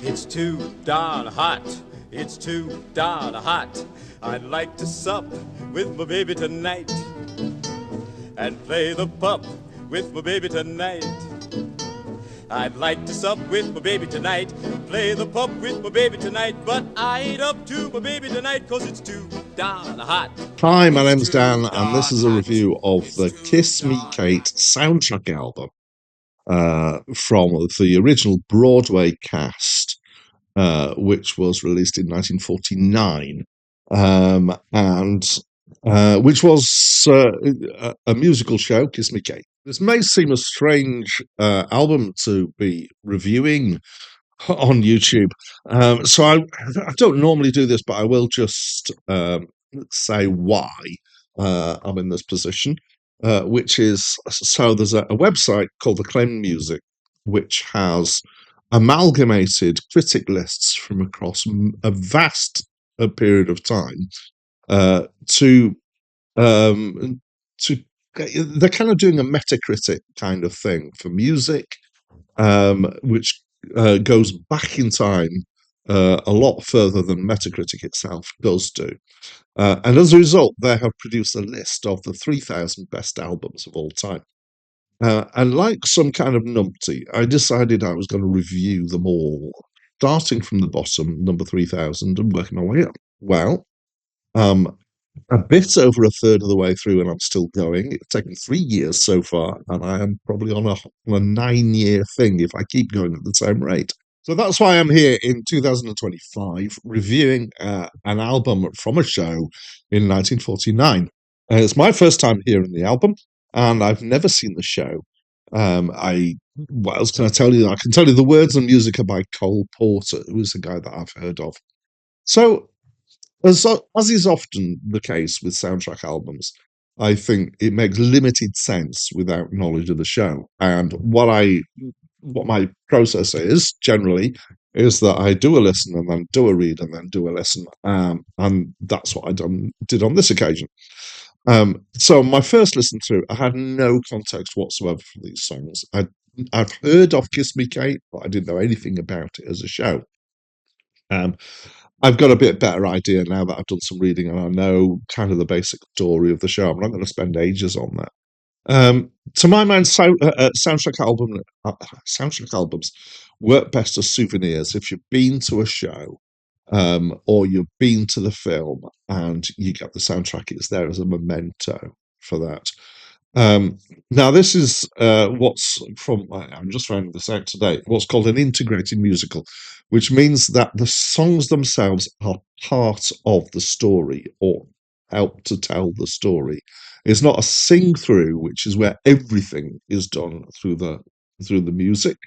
It's too darn hot. It's too darn hot. I'd like to sup with my baby tonight and play the pup with my baby tonight. I'd like to sup with my baby tonight, play the pup with my baby tonight, but I ain't up to my baby tonight 'cause it's too darn hot. Hi, my It's name's too Dan, and this darn is a hot. review of It's the too Kiss Me darn Kate hot. soundtrack album from the original Broadway cast, which was released in 1949, and which was a musical show, Kiss Me Kate. This may seem a strange album to be reviewing on YouTube. So I don't normally do this, but I will just say why I'm in this position, which is so there's a website called Acclaimed Music, which has amalgamated critic lists from across a vast period of time to to they're kind of doing a Metacritic kind of thing for music, which goes back in time a lot further than Metacritic itself does do. And as a result, they have produced a list of the 3,000 best albums of all time. And like some kind of numpty, I decided I was going to review them all, starting from the bottom, number 3,000, and working my way up. Well, um, a bit over a third of the way through, and I'm still going. It's taken 3 years so far, and I am probably on a 9 year thing if I keep going at the same rate. So that's why I'm here in 2025 reviewing an album from a show in 1949. It's my first time hearing the album, and I've never seen the show. What else can I tell you? I can tell you the words and music are by Cole Porter, who's a guy that I've heard of. So as is often the case with soundtrack albums, I think it makes limited sense without knowledge of the show. And what my process is generally is that I do a listen and then do a read and then do a listen, and that's what did on this occasion. So my first listen through, I had no context whatsoever for these songs. I've heard of Kiss Me Kate, but I didn't know anything about it as a show. Um, I've got a bit better idea now that I've done some reading and I know kind of the basic story of the show. I'm not going to spend ages on that. To my mind, soundtrack albums work best as souvenirs. If you've been to a show, or you've been to the film and you get the soundtrack, it's there as a memento for that. Now, this is I'm just finding this out today, what's called an integrated musical, which means that the songs themselves are part of the story or help to tell the story. It's not a sing through, which is where everything is done through the music.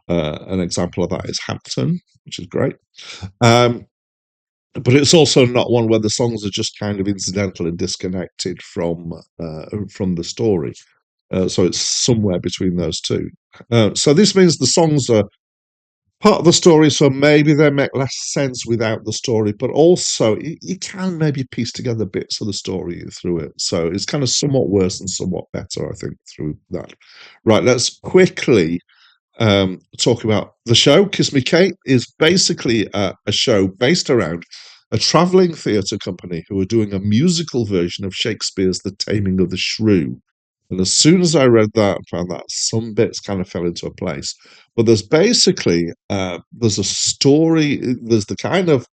An example of that is Hampton, which is great. Um, but it's also not one where the songs are just kind of incidental and disconnected from the story. So it's somewhere between those two. So this means the songs are part of the story, so maybe they make less sense without the story, but also you can maybe piece together bits of the story through it. So it's kind of somewhat worse and somewhat better, I think, through that. Right, let's quickly talk about the show. Kiss Me Kate is basically a show based around a traveling theatre company who are doing a musical version of Shakespeare's The Taming of the Shrew. And as soon as I read that, I found that some bits kind of fell into a place. But there's basically there's a story. There's the kind of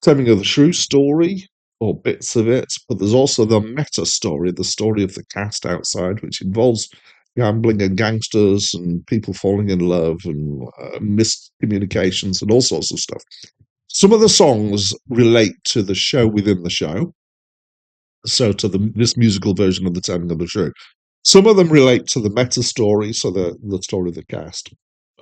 Taming of the Shrew story or bits of it, but there's also the meta story, the story of the cast outside, which involves gambling and gangsters and people falling in love and miscommunications and all sorts of stuff. Some of the songs relate to the show within the show, so to this musical version of the Taming of the Shrew. Some of them relate to the meta story, so the story of the cast,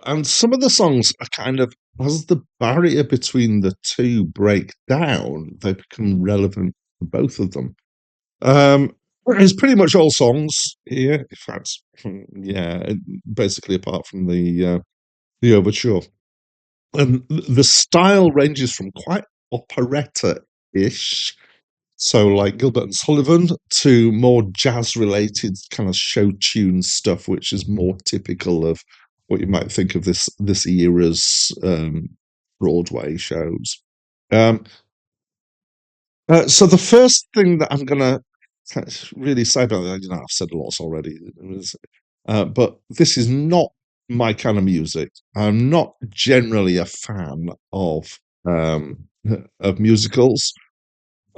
and some of the songs are kind of, as the barrier between the two break down, they become relevant for both of them. Um, it's pretty much all songs here. In fact, yeah, basically apart from the overture, and the style ranges from quite operetta-ish, so like Gilbert and Sullivan, to more jazz-related kind of show tune stuff, which is more typical of what you might think of this era's Broadway shows. Um, so the first thing that I'm going to really say about that, I've said lots already, but this is not my kind of music. I'm not generally a fan um, of musicals.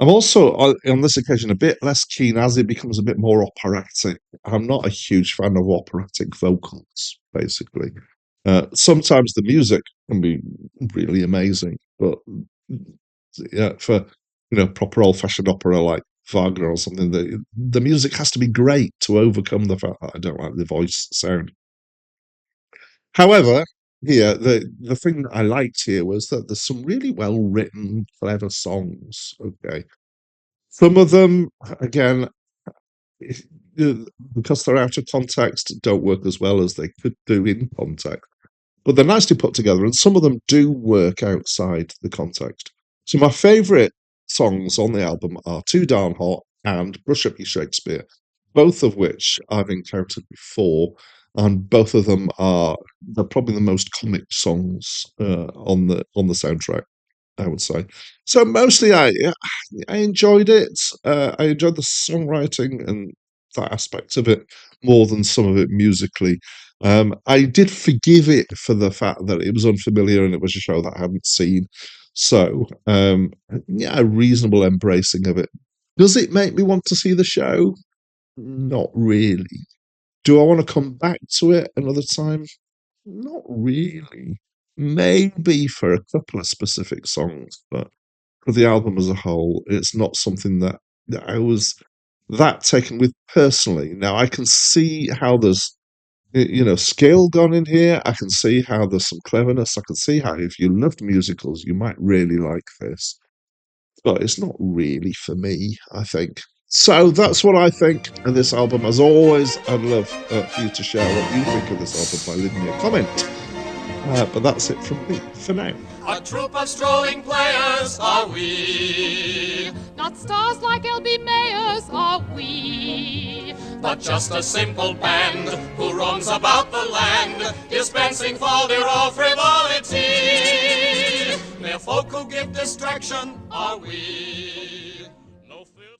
I'm also, on this occasion, a bit less keen as it becomes a bit more operatic. I'm not a huge fan of operatic vocals, basically. Sometimes the music can be really amazing, but yeah, for proper old-fashioned opera like Wagner or something, the music has to be great to overcome the fact that I don't like the voice sound. However, here the thing that I liked here was that there's some really well-written, clever songs. Okay, some of them, again, because they're out of context, don't work as well as they could do in context. But they're nicely put together, and some of them do work outside the context. So my favourite songs on the album are Too Darn Hot and Brush Up Your Shakespeare, both of which I've encountered before, and both of them they're probably the most comic songs on the soundtrack, I would say. So mostly I enjoyed it. I enjoyed the songwriting and that aspect of it more than some of it musically. I did forgive it for the fact that it was unfamiliar and it was a show that I hadn't seen. So, yeah, a reasonable embracing of it. Does it make me want to see the show? Not really. Do I want to come back to it another time? Not really. Maybe for a couple of specific songs, but for the album as a whole, it's not something that I was that taken with personally. Now I can see how there's skill gone in here. I can see how there's some cleverness. I can see how if you loved musicals, you might really like this. But it's not really for me, I think. So that's what I think of this album. As always, I'd love for you to share what you think of this album by leaving me a comment. But that's it from me for now. A troop of strolling players are we. Not stars like L.B. Mayers are we. But just a simple band who roams about the land, dispensing fol-de-rol frivolity. Mere folk who give distraction are we.